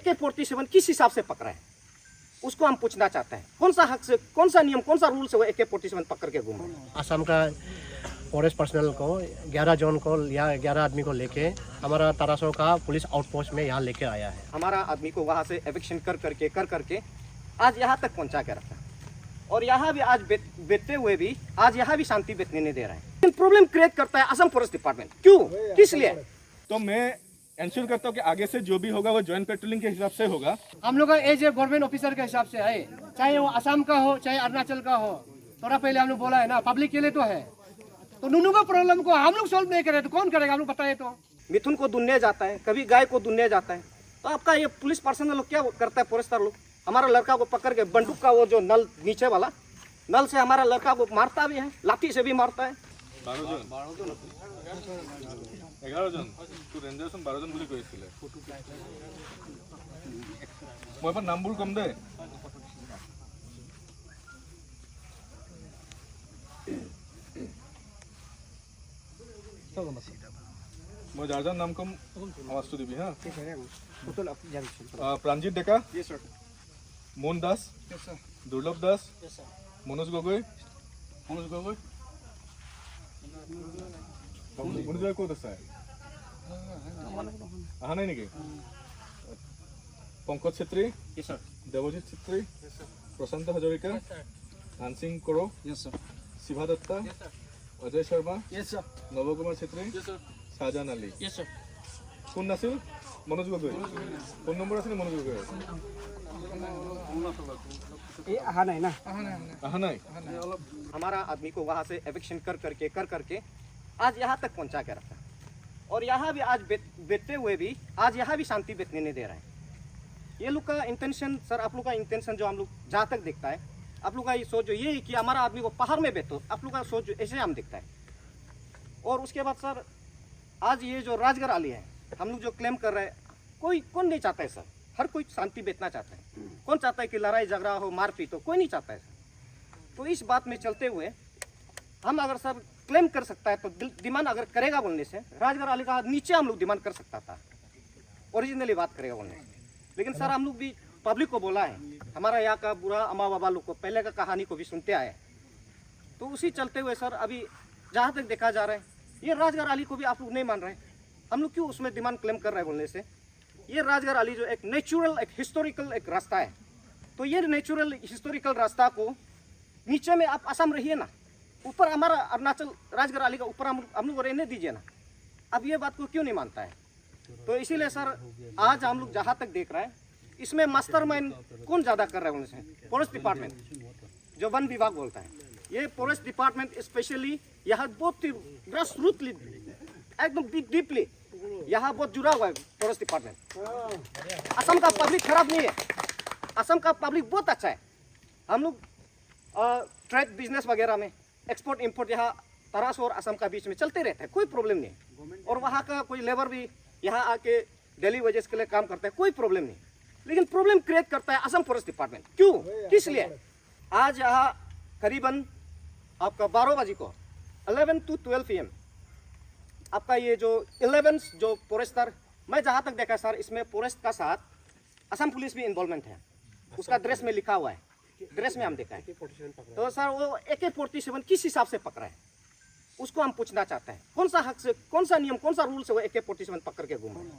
AK-47 किस हिसाब से पकड़ा है, उसको हम पूछना चाहते हैं। कौन सा हक से, कौन सा नियम, कौन सा रूल से वो AK-47 पकड़ के घूम रहे हैं। असम का फॉरेस्ट पर्सनल को 11 जन को या 11 आदमी को लेके हमारा तारासो का पुलिस आउटपोस्ट में यहाँ लेके आया है। हमारा आदमी को वहाँ से एविक्शन कर करके आज यहाँ तक पहुँचा के रखा, और यहाँ भी आज बेचते हुए भी आज यहाँ भी शांति बेचने नहीं दे रहा है। लेकिन प्रॉब्लम क्रिएट करता है असम फॉरेस्ट डिपार्टमेंट। क्यों, किस लिए? तो मैं इंश्योर करता हूँ कि आगे से जो भी होगा वो ज्वाइंट पेट्रोलिंग के हिसाब से होगा। हम लोग एज ए गवर्नमेंट ऑफिसर के हिसाब से है, चाहे वो असम का हो चाहे अरुणाचल का हो। थोड़ा पहले हम लोग बोला है ना, पब्लिक के लिए तो है, तो नुनू का प्रॉब्लम को हम लोग सॉल्व नहीं करें तो कौन करेगा, हम लोग बताए तो। मिथुन को दुनिया जाता है, कभी गाय को दुनिया जाता है, तो आपका ये पुलिस पर्सनल लोग क्या करता है, फॉरेस्टर लोग हमारा लड़का को पकड़ के बंदूक का वो जो नल नीचे वाला नल से हमारा लड़का को मारता भी है, लाठी से भी मारता है। 11 জন তো ৰেঞ্জাৰজন 12 জন বুলি কৈছিলে। মই এবাৰ নামবোৰ কম দে। মই যাৰ যাৰ নাম কম আৱাজটো দিবি হা। প্ৰাণজিত ডেকা, মোহন দাস, দুৰ্লভ দাস, মনোজ গগৈ। মনোজ গগৈ ক'ত আছে? অহা নাই নেকি? পংকজ চেত্ৰী, দেৱজিৎ চেত্ৰী, প্ৰশান্ত হাজৰিকা, হানসিং কৰো, শিভা দত্তা, অজয় শৰ্মা, নৱকুমাৰ চেত্ৰী, শাহজাহান আলী। কোন নাছিল? মনোজ গগৈ। ফোন নম্বৰ আছে নে মনোজ গগৈ? अहा नहीं ना, অহা নাই। हमारा आदमी को वहाँ से एविक्शन कर करके आज यहाँ तक पहुँचा के रखा, और यहाँ भी आज बेचते हुए भी आज यहाँ भी शांति बेचने नहीं दे रहा है। ये लोग का इंटेंशन सर, आप लोग का इंटेंशन जो हम लोग जहाँ तक देखता है, आप लोग का ये सोच जो ये है कि हमारा आदमी को पहाड़ में बेचो, आप लोग का सोच जो ऐसे हम दिखता है। और उसके बाद सर आज ये जो राजगर आली है, हम लोग जो क्लेम कर रहे हैं, कौन नहीं चाहता है सर, हर कोई शांति बेचना चाहता है। कौन चाहता है कि लड़ाई झगड़ा हो, मारपीट हो, कोई नहीं चाहता है सर। तो इस बात में चलते हुए हम अगर सर क्लेम कर सकता है तो डिमांड अगर करेगा बोलने से, राजगर आली का नीचे हम लोग डिमांड कर सकता था, ओरिजिनली बात करेगा बोलने से। लेकिन सर हम लोग भी पब्लिक को बोला है, हमारा यहाँ का बुरा अम्मा बाबा लोग को पहले का कहानी को भी सुनते आए, तो उसी चलते हुए सर अभी जहाँ तक देखा जा रहा है, ये राजगर आली को भी आप लोग नहीं मान रहे। हम लोग क्यों उसमें डिमांड क्लेम कर रहे हैं बोलने से, ये राजगर आली जो एक नेचुरल एक हिस्टोरिकल एक रास्ता है, तो ये नेचुरल हिस्टोरिकल रास्ता को नीचे में आप असम रहिए ना, ऊपर हमारा अरुणाचल राजगर आली का ऊपर हम लोग रहने दीजिए ना। अब ये बात को क्यों नहीं मानता है? तो इसीलिए सर आज हम लोग जहाँ तक देख रहे हैं, इसमें मास्टरमाइंड कौन ज़्यादा कर रहा है उनसे, फॉरेस्ट डिपार्टमेंट जो वन विभाग बोलता है। ये फॉरेस्ट डिपार्टमेंट स्पेशली यहाँ बहुत ही ग्रास रूटली एकदम डीपली यहाँ बहुत जुड़ा हुआ है फॉरेस्ट डिपार्टमेंट। असम का पब्लिक खराब नहीं है, असम का पब्लिक बहुत अच्छा है। हम लोग ट्रेड बिजनेस वगैरह में एक्सपोर्ट इंपोर्ट यहाँ तरासो और असम का बीच में चलते रहते हैं, कोई प्रॉब्लम नहीं। और वहाँ का कोई लेबर भी यहाँ आके डेली वेजेस के लिए काम करता है, कोई प्रॉब्लम नहीं। लेकिन प्रॉब्लम क्रिएट करता है असम फॉरेस्ट डिपार्टमेंट। क्यों, किस लिए? आज यहाँ करीबन आपका 12 बजे को 11 to 12 PM आपका ये जो 11 जो फॉरेस्टर, मैं जहाँ तक देखा सर, इसमें फॉरेस्ट का साथ असम पुलिस भी इन्वॉल्वमेंट है, उसका ड्रेस में लिखा हुआ है, ड्रेस में हम देखा है। तो सर वो AK-47 किस हिसाब से पकड़ा है, उसको हम पूछना चाहते हैं। कौन सा हक से, कौन सा नियम, कौन सा रूल से वो AK-47 पकड़ के घूम रहे हैं,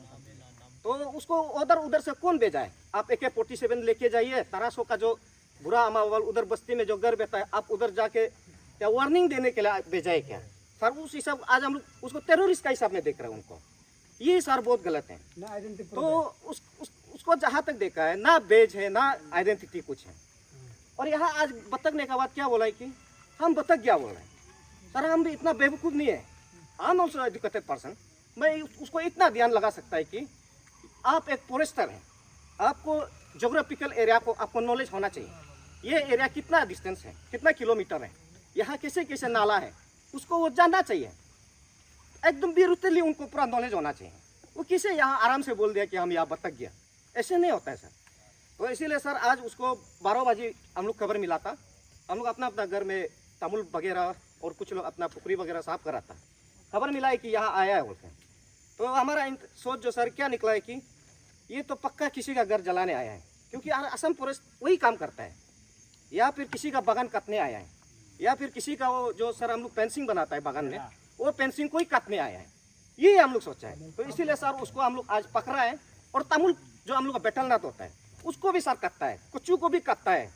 तो उसको उधर से कौन भेजा है? आप AK-47 लेके जाइए, तरासो का जो बुरा अमावल उधर बस्ती में जो घर बैठा है, आप उधर जाके क्या वार्निंग देने के लिए भेजा है क्या सर? उस हिसाब आज हम लोग उसको टेररिस्ट का हिसाब में देख रहे हैं उनको, ये सर बहुत गलत है। तो उसको जहाँ तक देखा है, ना बेज है ना आइडेंटिटी कुछ है। और यहाँ आज बतकने का बाद क्या बोला है कि हम बतक क्या बोल रहे हैं सर, हम भी इतना बेवकूफ़ नहीं है। I am also educated person, मैं उसको इतना ध्यान लगा सकता है कि आप एक फॉरेस्टर हैं, आपको जोग्राफिकल एरिया को आपको नॉलेज होना चाहिए। ये एरिया कितना डिस्टेंस है, कितना किलोमीटर है, यहाँ कैसे कैसे नाला है, उसको वो जानना चाहिए। एकदम बेरुतली उनको पूरा नॉलेज होना चाहिए। वो किसे यहाँ आराम से बोल दिया कि हम यहाँ बतक गया, ऐसे नहीं होता है सर। तो इसीलिए सर आज उसको 12 बजे हम लोग खबर मिला था, हम लोग अपना अपना घर में तमुल वगैरह और कुछ लोग अपना पुखरी वगैरह साफ करा था, खबर मिला है कि यहाँ आया है बोलते हैं। तो हमारा सोच जो सर क्या निकला है कि ये तो पक्का किसी का घर जलाने आया है, क्योंकि असम पुलिस वही काम करता है, या फिर किसी का बगान काटने आया है, या फिर किसी का वो जो सर हम लोग फेंसिंग बनाता है बगान में, वो फेंसिंग को ही काटने आया है, ये हम लोग सोचा है। तो इसीलिए सर उसको हम लोग आज पकड़ा है। और तमिल जो हम लोग का बैटलनाथ होता है उसको भी सर काटता है, कुचू को भी काटता है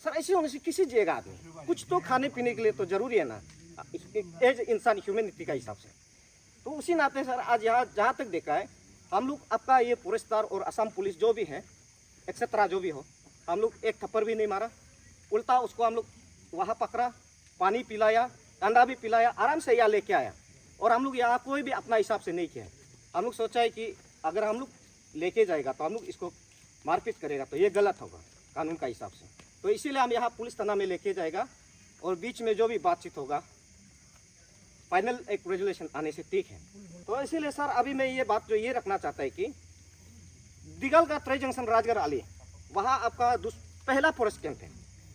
सर। ऐसे होने से किसी जिएगा आदमी, कुछ तो खाने पीने के लिए तो जरूरी है ना, एज इंसान ह्यूमैनिटी का हिसाब से। तो उसी नाते सर आज यहाँ जहाँ तक देखा है हम लोग आपका ये फॉरेस्टर और असम पुलिस जो भी है एक्सेट्रा जो भी हो, हम लोग एक थप्पड़ भी नहीं मारा, उल्टा उसको हम लोग वहाँ पकड़ा, पानी पिलाया, अंडा भी पिलाया, आराम से यहाँ लेके आया। और हम लोग यहाँ कोई भी अपना हिसाब से नहीं किया। हम लोग सोचा है कि अगर हम लोग लेके जाएगा तो हम लोग इसको मारपीट करेगा तो ये गलत होगा कानून का हिसाब से। तो इसीलिए हम यहाँ पुलिस थाना में लेके जाएगा और बीच में जो भी बातचीत होगा फाइनल एक रेजुलेशन आने से ठीक है। तो इसीलिए सर अभी मैं ये बात जो ये रखना चाहता है कि दिगल का ट्रे जंक्शन राजगढ़ आली, वहाँ आपका पहला फॉरेस्ट कैंप है,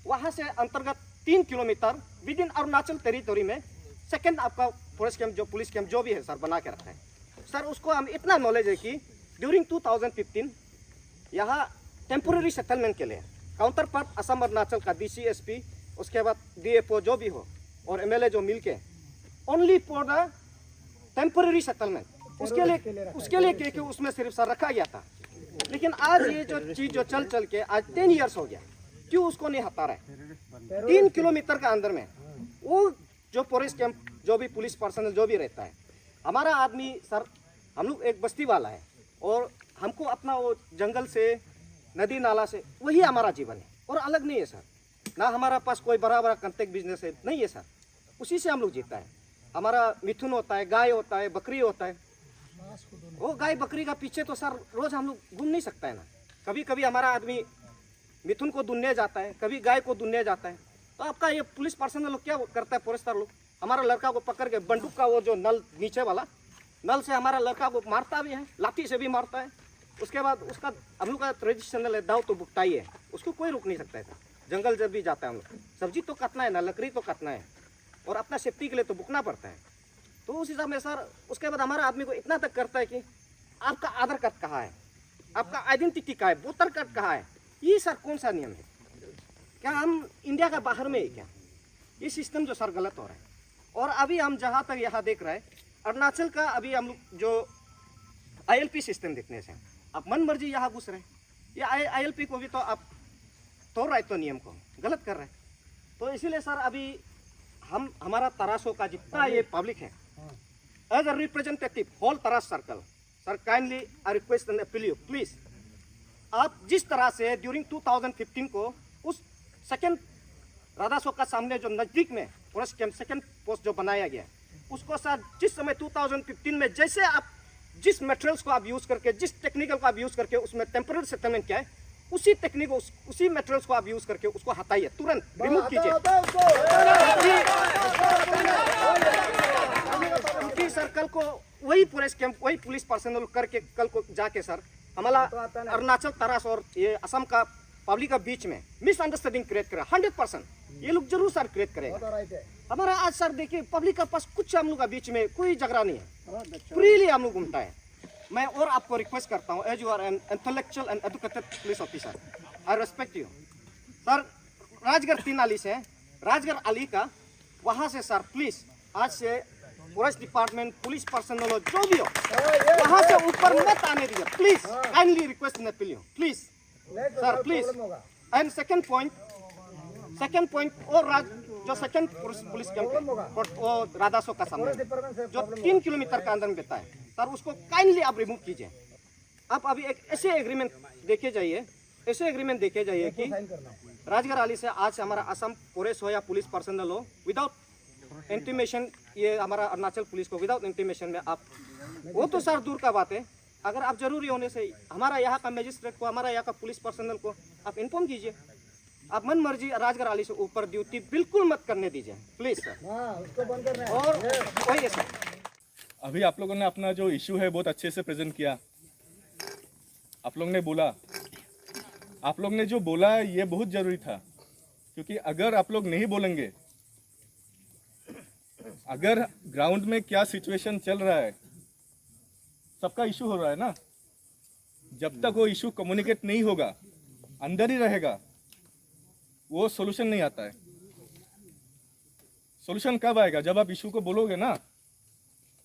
वहाँ से अंतर्गत 3 kilometre with in Arunachal territory में सेकंड आपका फॉरेस्ट कैंप जो पुलिस कैंप जो भी है सर बना के रखा है। सर उसको हम इतना नॉलेज है कि ड्यूरिंग 2015 यहाँ टेम्पोररी सेटलमेंट के लिए काउंटर पार्ट असम अरुणाचल का DCSP, उसके बाद DFO जो भी हो और MLA जो मिल के only for the temporary settlement उसके लिए के उसमें सिर्फ सर रखा गया था। लेकिन आज ये जो चीज़ जो चल के आज 10 ईयर्स हो गया, क्यों उसको नहीं हटा रहे? 3 किलोमीटर का अंदर में वो जो फॉरेस्ट कैंप जो भी पुलिस पर्सनल जो भी रहता है, हमारा आदमी सर हम लोग एक बस्ती वाला है और हमको अपना वो जंगल से नदी नाला से वही हमारा जीवन है और अलग नहीं है सर। ना हमारा पास कोई बड़ा बड़ा कंटेक्ट बिजनेस है, नहीं है सर, उसी से हम लोग जीता है। हमारा मिथुन होता है, गाय होता है, बकरी होता है। वो गाय बकरी का पीछे तो सर रोज हम लोग घूम नहीं सकता है ना। कभी कभी हमारा आदमी मिथुन को ढूंढने जाता है, कभी गाय को ढूंढने जाता है। तो आपका ये पुलिस पर्सनल लोग क्या करता है, फॉरेस्टर लोग हमारा लड़का को पकड़ के बंदूक का वो जो नल नीचे वाला नल से हमारा लड़का को मारता भी है, लाठी से भी मारता है। उसके बाद उसका हम लोग का ट्रेडिशनल है दाव तो भुगता ही है, उसको कोई रोक नहीं सकता है सर। जंगल जब भी जाता है हम लोग सब्जी तो काटना है ना, लकड़ी तो काटना है और अपना सेफ्टी के लिए तो बुकना पड़ता है। तो उस हिसाब में सर उसके बाद हमारा आदमी को इतना तक करता है कि आपका आधार कार्ड कहाँ है, आपका आइडेंटिटी कहाँ है, वोटर कार्ड कहाँ है। ये सर कौन सा नियम है? क्या हम इंडिया का बाहर में है क्या? ये सिस्टम जो सर गलत हो रहा है। और अभी हम जहाँ तक यहाँ देख रहे हैं अरुणाचल का, अभी हम लोग जो ILP सिस्टम देखने से आप मन मर्जी यहाँ घुस रहे हैं। ये ILP को भी तो आप तोड़ रहे, तो नियम को गलत कर रहे हैं। तो इसीलिए सर अभी हम हमारा तरासों का जितना ये पब्लिक है एज अ रिप्रेजेंटेटिव होल तरास circle, sir kindly I request and appeal you please, आप जिस तरह से ड्यूरिंग 2015 को उस सेकेंड राधासो का सामने जो नज़दीक में फॉरेस्ट कैंप सेकेंड पोस्ट जो बनाया गया उसको सर जिस समय 2015 में जैसे आप जिस मटेरियल्स को आप यूज़ करके, जिस टेक्निकल को आप यूज़ करके उसमें टेम्पररी सेटलमेंट किया है, उसी टेक्निक उसी मटेरियल्स को आप यूज़ करके उसको हटाइए, तुरंत रिमूव कीजिए। क्योंकि सर कल को वही फॉरेस्ट कैंप वही पुलिस पर्सनल करके कल को जाके सर हमारा अरुणाचल तरास और ये असम का पब्लिक के बीच में मिसअंडरस्टैंडिंग क्रिएट करेगा 100%। ये लोग जरूर सर क्रिएट करेगा। हमारा आज सर देखिए पब्लिक के पास कुछ हम लोग का बीच में कोई झगड़ा नहीं है, फ्रीली हम लोग घूमता है। मैं और आपको रिक्वेस्ट करता हूँ as you are an intellectual and educated police officer, I respect you sir. Rajgarh 3 आली से राजगढ़ आली का वहाँ से सर प्लीज आज से फॉरेस्ट डिपार्टमेंट पुलिस पर्सनल जो भी हो वहाँ से ऊपर मत आने दीजिए please, kindly request and appeal you please sir please. And second point और जो सेकंड पुलिस कैंप वो राधासो का सामने जो 3 किलोमीटर का अंदर में बेता है सर, उसको काइंडली आप रिमूव कीजिए। आप अभी एक ऐसे एग्रीमेंट देखे जाइए कि राजगढ़ आली से आज हमारा असम फॉरेस्ट हो या पुलिस पर्सनल हो विदाउट इंटीमेशन, ये हमारा अरुणाचल पुलिस को विदाउट इंटीमेशन में आप, वो तो सर दूर का बात है, अगर आप जरूरी होने से हमारा यहाँ का मजिस्ट्रेट को, हमारा यहाँ का पुलिस पर्सनल को आप इन्फॉर्म कीजिए। आप मन मर्जी राजगढ़ आली से ऊपर ड्यूटी बिल्कुल मत करने दीजिए प्लीज सर। उसको बंद करना है। और वही है सर। अभी आप लोगों ने अपना जो इशू है बहुत अच्छे से प्रेजेंट किया। आप लोग ने बोला, आप लोग ने जो बोला ये बहुत ज़रूरी था, क्योंकि अगर आप लोग नहीं बोलेंगे, अगर ग्राउंड में क्या सिचुएशन चल रहा है, सबका इशू हो रहा है ना, जब तक वो इशू कम्युनिकेट नहीं होगा, अंदर ही रहेगा, वो सॉल्यूशन नहीं आता है। सॉल्यूशन कब आएगा? जब आप इशू को बोलोगे ना,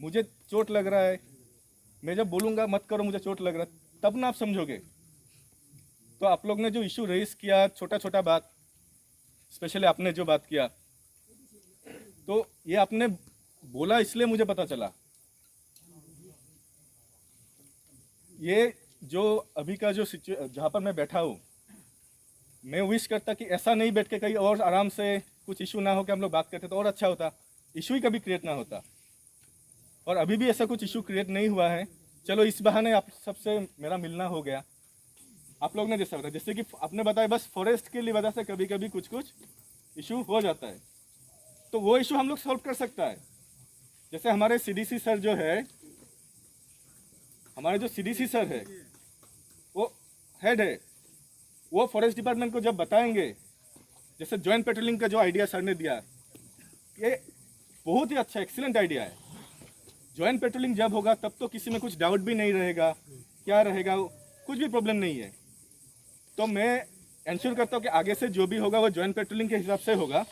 मुझे चोट लग रहा है, मैं जब बोलूँगा मत करो मुझे चोट लग रहा है, तब ना आप समझोगे। तो आप लोग ने जो इशू रेज किया, छोटा छोटा बात, स्पेशली आपने जो बात किया, तो ये आपने बोला इसलिए मुझे पता चला। ये जो अभी का जो जहाँ पर मैं बैठा हूँ, मैं विश करता कि ऐसा नहीं बैठ के कहीं और आराम से कुछ इशू ना हो कि हम लोग बात करते तो और अच्छा होता, इशू ही कभी क्रिएट ना होता। और अभी भी ऐसा कुछ इशू क्रिएट नहीं हुआ है। चलो इस बहाने आप सबसे मेरा मिलना हो गया। आप लोग ने जैसा बताया, जैसे कि आपने बताया बस फॉरेस्ट के लिए वजह से कभी कभी कुछ कुछ इशू हो जाता है, तो वो इशू हम लोग सॉल्व कर सकता है। जैसे हमारे सीडीसी सर जो है, हमारे जो सीडीसी सर है वो हेड है, वो फॉरेस्ट डिपार्टमेंट को जब बताएंगे, जैसे जॉइंट पेट्रोलिंग का जो आइडिया सर ने दिया, ये बहुत ही अच्छा एक्सीलेंट आइडिया है। जॉइंट पेट्रोलिंग जब होगा तब तो किसी में कुछ डाउट भी नहीं रहेगा, क्या रहेगा, कुछ भी प्रॉब्लम नहीं है। तो मैं इंश्योर करता हूँ कि आगे से जो भी होगा वो जॉइंट पेट्रोलिंग के हिसाब से होगा।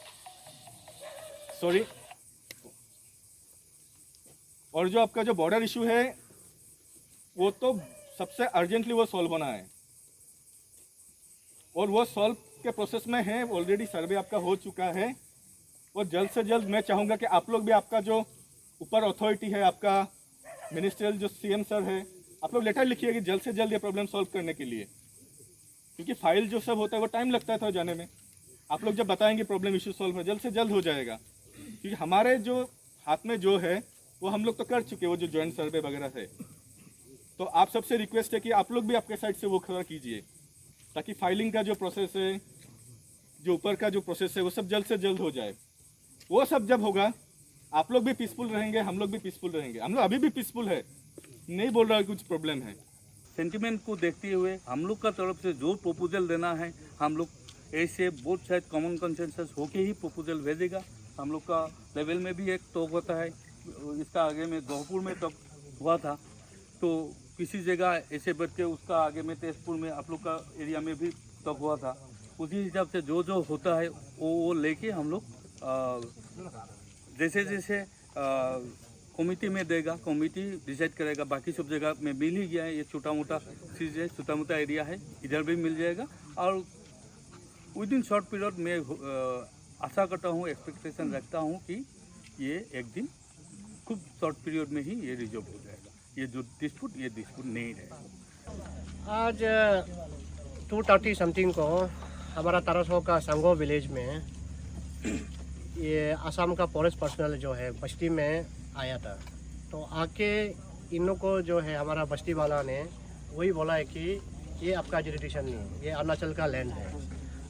सॉरी। और जो आपका जो बॉर्डर इशू है, वो तो सबसे अर्जेंटली वो सॉल्व होना है, और वो सॉल्व के प्रोसेस में है। ऑलरेडी सर्वे आपका हो चुका है, और जल्द से जल्द मैं चाहूँगा कि आप लोग भी, आपका जो ऊपर अथॉरिटी है, आपका मिनिस्ट्रियल जो सीएम सर है, आप लोग लेटर लिखिए कि जल्द से जल्द ये प्रॉब्लम सॉल्व करने के लिए, क्योंकि फाइल जो सब होता है वो टाइम लगता है था जाने में। आप लोग जब बताएंगे प्रॉब्लम इशू सॉल्व है, जल्द से जल्द हो जाएगा। क्योंकि हमारे जो हाथ में जो है वो हम लोग तो कर चुके, वो जो जॉइंट सर्वे वगैरह है। तो आप सबसे रिक्वेस्ट है कि आप लोग भी आपके साइड से वो खबर कीजिए, ताकि फाइलिंग का जो प्रोसेस है, जो ऊपर का जो प्रोसेस है, वो सब जल्द से जल्द हो जाए। वो सब जब होगा, आप लोग भी पीसफुल रहेंगे, हम लोग भी पीसफुल रहेंगे। हम लोग अभी भी पीसफुल है, नहीं बोल रहा कुछ प्रॉब्लम है। सेंटिमेंट को देखते हुए हम लोग का तरफ से जो प्रपोजल देना है, हम लोग ऐसे बोथ साइड कॉमन कंसेंसस होके ही प्रपोजल भेजेगा। हम लोग का लेवल में भी एक टॉक होता है, इसका आगे में गोहपुर में टॉक हुआ था, तो किसी जगह ऐसे बैठ के उसका आगे में तेजपुर में आप लोग का एरिया में भी टॉक हुआ था। उसी हिसाब से जो जो होता है वो लेके हम लोग जैसे जैसे कमेटी में देगा, कमेटी डिसाइड करेगा। बाकी सब जगह में मिल ही गया है, ये छोटा मोटा चीज़ है, छोटा मोटा एरिया है, इधर भी मिल जाएगा। और विद इन शॉर्ट पीरियड में आशा करता हूँ, एक्सपेक्टेशन रखता हूँ कि ये एक दिन खूब शॉर्ट पीरियड में ही ये रिजॉल्व हो जाएगा। ये जो डिस्प्यूट, ये डिस्प्यूट नहीं रहेगा। आज 2:30 समथिंग को हमारा तारासो का संगो विलेज में ये असम का फॉरेस्ट पर्सनल जो है बस्ती में आया था। तो आके इन लोग को जो है हमारा बस्ती वाला ने वही बोला है कि ये आपका जुरिडिक्शन नहीं है, ये अरुणाचल का लैंड है,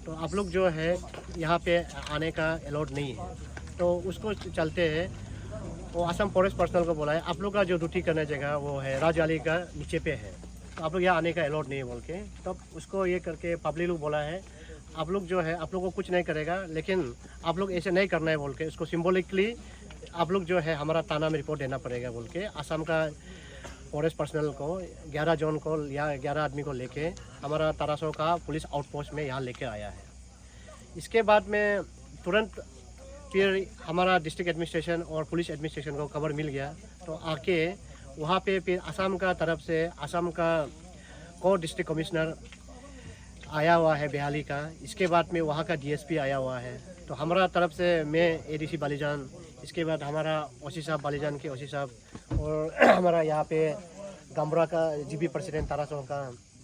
तो आप लोग जो है यहाँ पे आने का अलाउड नहीं है। तो उसको चलते हैं वो असम फॉरेस्ट पर्सनल को बोला है, आप लोग का जो ड्यूटी करने जगह वो है राजवाली का नीचे पे है, तो आप लोग यहाँ आने का अलाउड नहीं है बोल के। तब उसको ये करके पब्लिक लोग बोला है, आप लोग जो है आप लोग को कुछ नहीं करेगा, लेकिन आप लोग ऐसे नहीं करना है बोल के उसको सिम्बोलिकली आप लोग जो है हमारा थाना में रिपोर्ट देना पड़ेगा बोल के असम का फॉरेस्ट पर्सनल को 11 जन को या 11 आदमी को लेके हमारा तारासो का पुलिस आउटपोस्ट में यहाँ लेके आया है। इसके बाद में तुरंत फिर हमारा डिस्ट्रिक्ट एडमिनिस्ट्रेशन और पुलिस एडमिनिस्ट्रेशन को खबर मिल गया, तो आके वहाँ पे फिर असम का तरफ से असम का को डिस्ट्रिक्ट कमिश्नर आया हुआ है बेहाली का। इसके बाद में वहाँ का डीएसपी आया हुआ है। तो हमारा तरफ से मैं एडीसी बालीजान, इसके बाद हमारा ओसी साहब बालीजान के ओसी साहब, और हमारा यहाँ पे गमरा का जीबी प्रेसिडेंट तारासो का,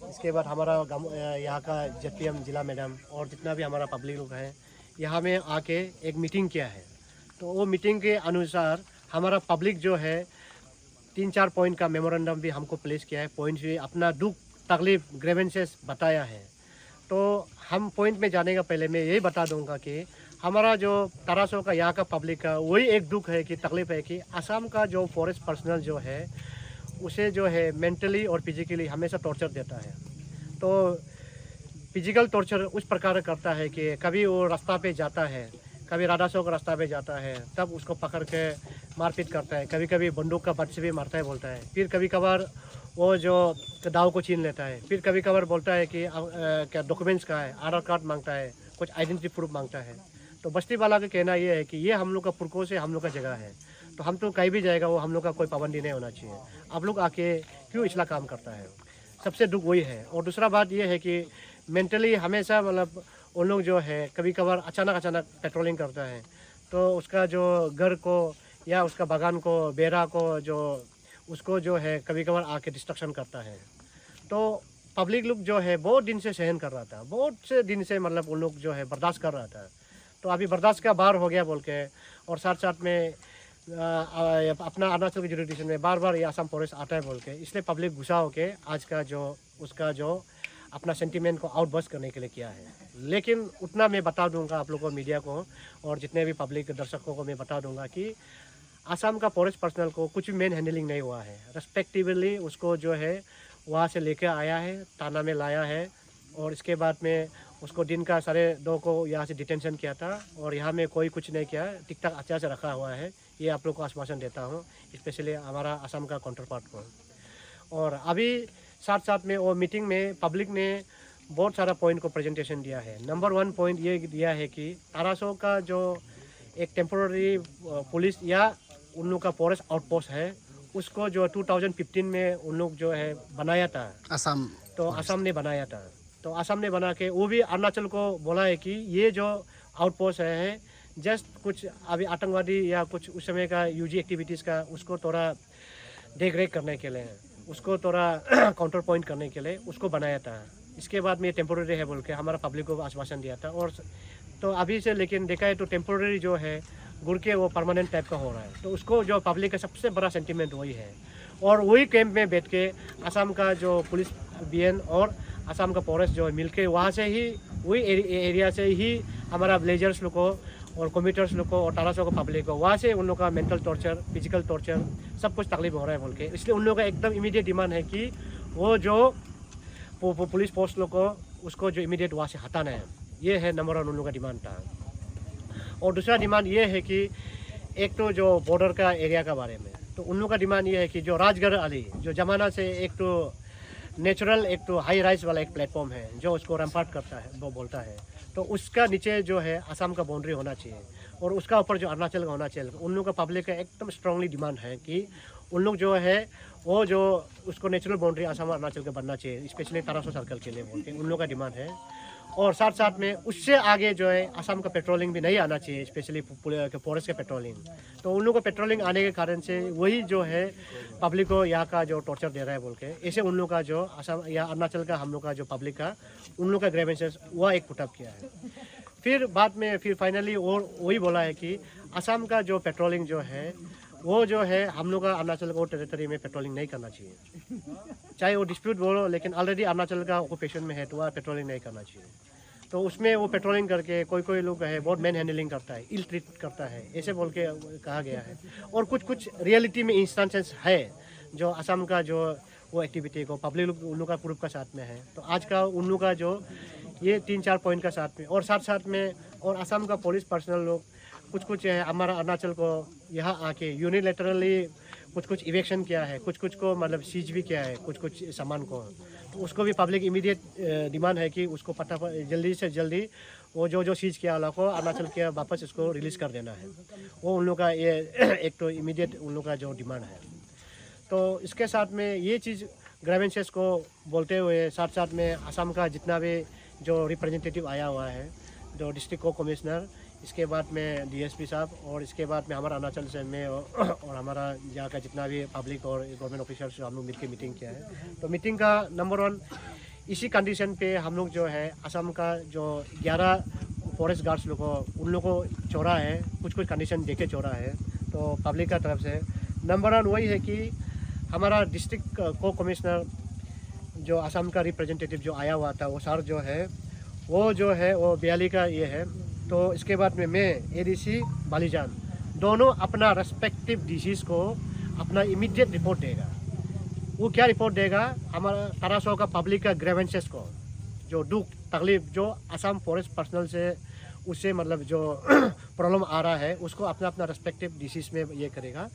इसके बाद हमारा यहाँ का जेपीएम जिला मैडम और जितना भी हमारा पब्लिक लोग हैं यहाँ में आके एक मीटिंग किया है। तो वो मीटिंग के अनुसार हमारा पब्लिक जो है 3-4 पॉइंट का मेमोरेंडम भी हमको प्लेस किया है। पॉइंट से अपना दुख तकलीफ ग्रेवेंसेस बताया है। तो हम पॉइंट में जाने का पहले मैं यही बता दूंगा कि हमारा जो तारासो का यहाँ का पब्लिक का वही एक दुख है कि तकलीफ है कि असम का जो फॉरेस्ट पर्सनल जो है उसे जो है मेंटली और फिजिकली हमेशा टॉर्चर देता है। तो फिजिकल टॉर्चर उस प्रकार करता है कि कभी वो रास्ता पे जाता है, कभी राधासो का रास्ता पे जाता है, तब उसको पकड़ के मारपीट करता है, कभी कभी बंदूक का बट से भी मारता है बोलता है। फिर कभी कभार वो जो दाव को छीन लेता है। फिर कभी कभार बोलता है कि क्या डॉक्यूमेंट्स का है, आधार कार्ड मांगता है, कुछ आइडेंटिटी प्रूफ मांगता है। तो बस्ती वाला का कहना ये है कि ये हम लोग का पुरखों से हम लोग का जगह है, तो हम तो कहीं भी जाएगा वो हम लोग का कोई पाबंदी नहीं होना चाहिए। आप लोग आके क्यों इसला काम करता है, सबसे दुख वही है। और दूसरा बात ये है कि मेंटली हमेशा मतलब उन लोग जो है कभी कभार अचानक पेट्रोलिंग करता है, तो उसका जो घर को या उसका बागान को, बेरा को, जो उसको जो है कभी कभार आके डिस्ट्रक्शन करता है। तो पब्लिक लोग जो है बहुत दिन से सहन कर रहा था, बहुत से दिन से मतलब उन लोग जो है बर्दाश्त कर रहा था। तो अभी बर्दाश्त का बार हो गया बोल के, और साथ साथ में अपना अरुणाचल के जुरिडिक्शन में बार बार ये असम फॉरेस्ट आता है बोल के, इसलिए पब्लिक गुस्सा होके आज का जो उसका जो अपना सेंटीमेंट को आउटबर्स्ट करने के लिए किया है। लेकिन उतना मैं बता दूंगा आप लोगों को, मीडिया को और जितने भी पब्लिक दर्शकों को मैं बता दूंगा कि असम का फॉरेस्ट पर्सनल को कुछ भी मैन हैंडलिंग नहीं हुआ है। रेस्पेक्टिवली उसको जो है वहाँ से लेकर आया है, थाना में लाया है, और इसके बाद में उसको दिन का 2:30 को यहाँ से डिटेंशन किया था, और यहाँ में कोई कुछ नहीं किया, टिक टाक अच्छा से रखा हुआ है। ये आप लोग को आश्वासन देता हूँ, स्पेशली हमारा असम का काउंटर पार्ट को। और अभी साथ साथ में वो मीटिंग में पब्लिक ने बहुत सारा पॉइंट को प्रेजेंटेशन दिया है। नंबर 1 पॉइंट ये दिया है कि 1800 का जो एक टेम्पोररी पुलिस या उन लोग का फॉरेस्ट आउटपोस्ट है, उसको जो 2015 में उन लोग जो है बनाया था असम, तो असम ने बनाया था। तो असम ने बना के वो भी अरुणाचल को बोला है कि ये जो आउटपोस्ट है जस्ट कुछ अभी आतंकवादी या कुछ उस समय का यूजी एक्टिविटीज़ का उसको थोड़ा देख रेख करने के लिए, उसको थोड़ा काउंटर पॉइंट करने के लिए उसको बनाया था। इसके बाद में टेम्पोररी है बोल के हमारा पब्लिक को आश्वासन दिया था। और तो अभी से लेकिन देखा है तो टेम्पोररी जो है गुड़ के वो परमानेंट टाइप का हो रहा है। तो उसको जो पब्लिक का सबसे बड़ा सेंटीमेंट वही है, और वही कैंप में बैठ के असम का जो पुलिस बीएन और असम का फॉरेस्ट जो मिल के वहाँ से ही वही एरिया से ही हमारा विलेजर्स लोग को और कम्यूटर्स लोग को और 1800 को पब्लिक को वहाँ से उन लोग का मेंटल टॉर्चर, फिजिकल टॉर्चर सब कुछ तकलीफ हो रहा है बोल के। इसलिए उन लोगों का एकदम इमीडिएट डिमांड है कि वो जो पुलिस फोर्स लोग को उसको जो इमीडिएट वहाँ से हटाना है। ये है नंबर 1 उन लोगों का डिमांड था। और दूसरा डिमांड ये है कि एक तो जो बॉर्डर का एरिया का बारे में, तो उन लोगों का डिमांड ये है कि जो राजगढ़ अली जो ज़माना से एक तो नेचुरल एक तो हाई राइज वाला एक प्लेटफॉर्म है जो उसको रैम्पार्ट करता है, वो बोलता है, तो उसका नीचे जो है असम का बाउंड्री होना चाहिए और उसका ऊपर जो अरुणाचल का होना चाहिए। उन लोगों का पब्लिक का एकदम स्ट्रांगली डिमांड है कि उन लोग जो है वो जो उसको नेचुरल बाउंड्री असम अरुणाचल का बनना चाहिए, स्पेशली 1800 सर्कल के लिए बोल के उन लोगों का डिमांड है। और साथ साथ में उससे आगे जो है असम का पेट्रोलिंग भी नहीं आना चाहिए, स्पेशली फॉरेस्ट का पेट्रोलिंग। तो उन लोगों को पेट्रोलिंग आने के कारण से वही जो है पब्लिक को यहाँ का जो टॉर्चर दे रहा है बोल के, ऐसे उन लोग का जो असम या अरुणाचल का हम लोग का जो पब्लिक का उन लोग का ग्रेवेंसेस वह एक पुटअप किया है। फिर बाद में फिर फाइनली और वही बोला है कि असम का जो पेट्रोलिंग जो है वो जो है हम लोग का अरुणाचल को टेरिटरी में पेट्रोलिंग नहीं करना चाहिए, चाहे वो डिस्प्यूट बोलो, लेकिन ऑलरेडी अरुणाचल का ऑक्यूपेशन में है तो वह पेट्रोलिंग नहीं करना चाहिए। तो उसमें वो पेट्रोलिंग करके कोई लोग है बहुत मैन हैंडलिंग करता है, इल ट्रीट करता है, ऐसे बोल के कहा गया है। और कुछ रियलिटी में इंस्टेंसेस है जो असम का जो वो एक्टिविटी को पब्लिक लोग उन लोग का प्रूफ का साथ में है। तो आज का उन लोग का जो ये 3-4 पॉइंट का साथ में और साथ में और असम का पुलिस पर्सनल लोग कुछ है हमारा अरुणाचल को यहाँ आके यूनिलेटरली कुछ इवेक्शन किया है, कुछ को मतलब सीज भी किया है कुछ सामान को। तो उसको भी पब्लिक इमीडिएट डिमांड है कि उसको जल्दी से जल्दी वो जो सीज किया वाला को अरुणाचल के वापस इसको रिलीज़ कर देना है। वो उन लोग का ये एक तो इमीडिएट उन लोग का जो डिमांड है। तो इसके साथ में ये चीज़ ग्रेवेंसेस को बोलते हुए साथ में असम का जितना भी जो रिप्रेजेंटेटिव आया हुआ है, जो डिस्ट्रिक्ट को कमिश्नर, इसके बाद में डीएसपी साहब और इसके बाद में हमारा अरुणाचल से में और हमारा यहाँ का जितना भी पब्लिक और गवर्नमेंट ऑफिसर्स हम लोग मिलकर मीटिंग किया है। तो मीटिंग का नंबर 1 इसी कंडीशन पे हम लोग जो है असम का जो 11 फॉरेस्ट गार्ड्स लोग को उन लोग को छोड़ा है, कुछ कंडीशन देके छोड़ा है। तो पब्लिक का तरफ से नंबर 1 वही है कि हमारा डिस्ट्रिक्ट को कमिश्नर जो असम का रिप्रेजेंटेटिव जो आया हुआ था वो सर जो है वो बयाली का ये है। तो इसके बाद में मैं एडीसी बालीजान दोनों अपना रेस्पेक्टिव डीसीज को अपना इमीडिएट रिपोर्ट देगा। वो क्या रिपोर्ट देगा, हमारा 1800 का पब्लिक का ग्रेवेंसेस को जो दुख तकलीफ जो असम फॉरेस्ट पर्सनल से उससे मतलब जो प्रॉब्लम आ रहा है उसको अपना रेस्पेक्टिव डीसीज में ये करेगा,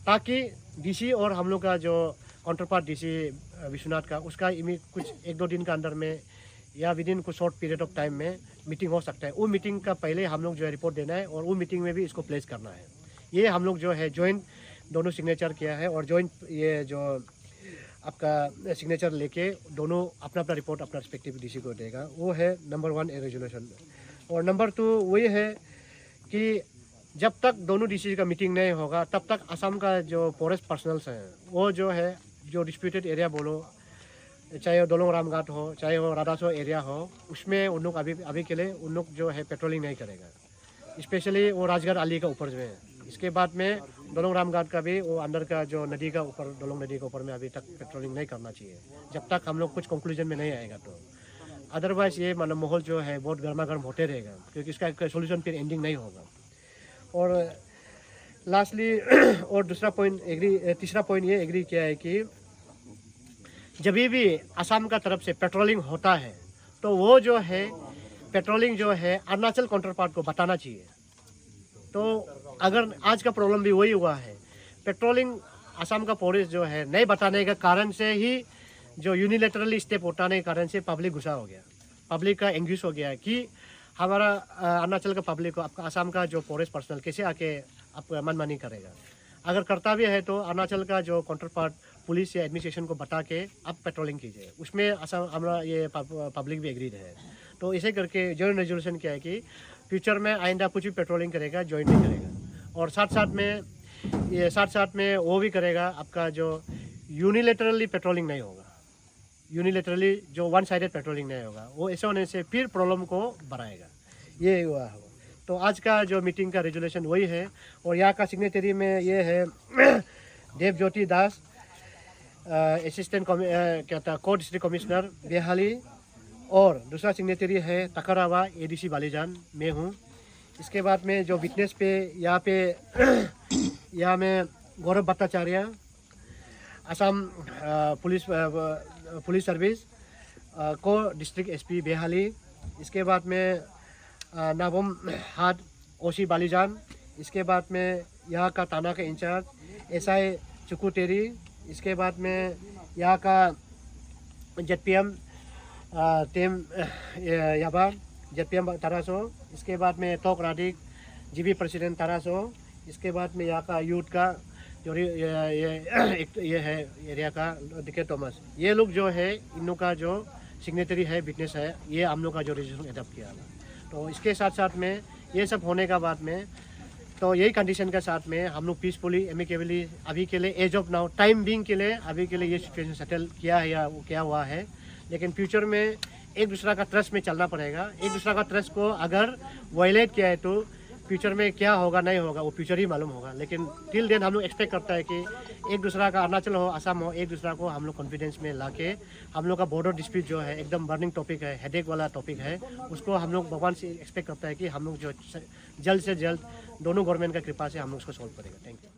ताकि डीसी और हम लोग का जो काउंटर पार्ट डीसी विश्वनाथ का, उसका कुछ 1-2 दिन का अंदर में या विद इन कुछ शॉर्ट पीरियड ऑफ टाइम में मीटिंग हो सकता है। वो मीटिंग का पहले हम लोग जो है रिपोर्ट देना है और वो मीटिंग में भी इसको प्लेस करना है। ये हम लोग जो है जॉइंट दोनों सिग्नेचर किया है और जॉइंट ये जो आपका सिग्नेचर लेके दोनों अपना अपना रिपोर्ट अपना रिस्पेक्टिव डीसी को देगा। वो है नंबर 1 रेजोल्यूशन। और नंबर 2 वही है कि जब तक दोनों डीसी का मीटिंग नहीं होगा तब तक असम का जो फॉरेस्ट पर्सनल्स हैं वो जो है जो डिस्प्यूटेड एरिया बोलो, चाहे वो दोलोंग रामघाट हो चाहे वो राधासो एरिया हो, उसमें उन लोग अभी के लिए उन लोग जो है पेट्रोलिंग नहीं करेगा। स्पेशली वो राजगढ़ अली का ऊपर में। इसके बाद में दोलोंग रामघाट का भी वो अंदर का जो नदी का ऊपर दोलोंग नदी के ऊपर में अभी तक पेट्रोलिंग नहीं करना चाहिए जब तक हम लोग कुछ कंक्लूजन में नहीं आएगा। तो अदरवाइज ये मतलब माहौल जो है बहुत गर्मा गर्म होते रहेगा क्योंकि इसका सोल्यूशन फिर एंडिंग नहीं होगा। और लास्टली और तीसरा पॉइंट ये एग्री किया है कि जब भी असम का तरफ से पेट्रोलिंग होता है तो वो जो है पेट्रोलिंग जो है अरुणाचल काउंटर पार्ट को बताना चाहिए। तो अगर आज का प्रॉब्लम भी वही हुआ है, पेट्रोलिंग असम का पुलिस जो है नहीं बताने के कारण से ही जो यूनिलेटरली स्टेप उठाने के कारण से पब्लिक गुस्सा हो गया, पब्लिक का एंग्यूज हो गया कि हमारा अरुणाचल का पब्लिक को आपका असम का जो फॉरेस्ट पर्सनल कैसे आके आपका मनमानी करेगा। अगर करता भी है तो अरुणाचल का जो काउंटर पार्ट पुलिस या एडमिनिस्ट्रेशन को बता के आप पेट्रोलिंग कीजिए। उसमें असम हमारा ये पब्लिक भी एग्रीड है। तो इसे करके जॉइंट रेजोल्यूशन क्या है कि फ्यूचर में आइंदा कुछ भी पेट्रोलिंग करेगा जॉइंट नहीं करेगा। और साथ में वो भी करेगा आपका जो यूनिलेटरली पेट्रोलिंग नहीं होगा, यूनिलेटरली जो वन साइडेड पेट्रोलिंग नहीं होगा। वो ऐसे होने से फिर प्रॉब्लम को बढ़ाएगा। ये हुआ है। तो आज का जो मीटिंग का रेजोल्यूशन वही है। और यहाँ का सिग्नेटरी में ये है देव ज्योति दास, असिस्टेंट को डिस्ट्रिक्ट कमिश्नर बेहाली, और दूसरा सिग्नेटरी है तकरावा एडीसी बालीजान, मैं हूँ। इसके बाद में जो विटनेस पे यहाँ में गौरव भट्टाचार्य, असम पुलिस सर्विस को डिस्ट्रिक्ट एसपी बेहाली। इसके बाद में नाबम हाथ ओसी बालीजान। इसके बाद में यहाँ का थाना का इंचार्ज एसआई चुकुटेरी। इसके बाद में यहाँ का जेडपीएम टेम याबा जेडपीएम तारासो। इसके बाद में टोक राधिक जीबी प्रेसिडेंट तारासो। इसके बाद में यहाँ का यूथ का जो ये है एरिया का डिके थॉमस। ये लोग जो है इन लोग का जो सिग्नेटरी है विटनेस है, ये हम लोग का जो रेजोल्यूशन एडॉप्ट किया है। तो इसके साथ साथ में ये सब होने का बाद में तो यही कंडीशन के साथ में हम लोग पीसफुली एमिकेबली अभी के लिए as of now time being के लिए अभी के लिए ये सिचुएशन सेटल किया है या क्या हुआ है। लेकिन फ्यूचर में एक दूसरा का ट्रस्ट में चलना पड़ेगा। एक दूसरा का ट्रस्ट को अगर वायलेट किया है तो फ्यूचर में क्या होगा नहीं होगा वो फ्यूचर ही मालूम होगा। लेकिन टिल देन हम लोग एक्सपेक्ट करता है कि एक दूसरा का अरुणाचल हो असम हो, एक दूसरा को हम लोग कॉन्फिडेंस में लाके हम लोग का बॉर्डर डिस्प्यूट जो है एकदम बर्निंग टॉपिक है, हेडेक वाला टॉपिक है, उसको हम लोग भगवान से एक्सपेक्ट करता है कि हम लोग जो जल्द से जल्द दोनों गवर्नमेंट का कृपा से हम लोग उसको सॉल्व करेंगे। Thank you.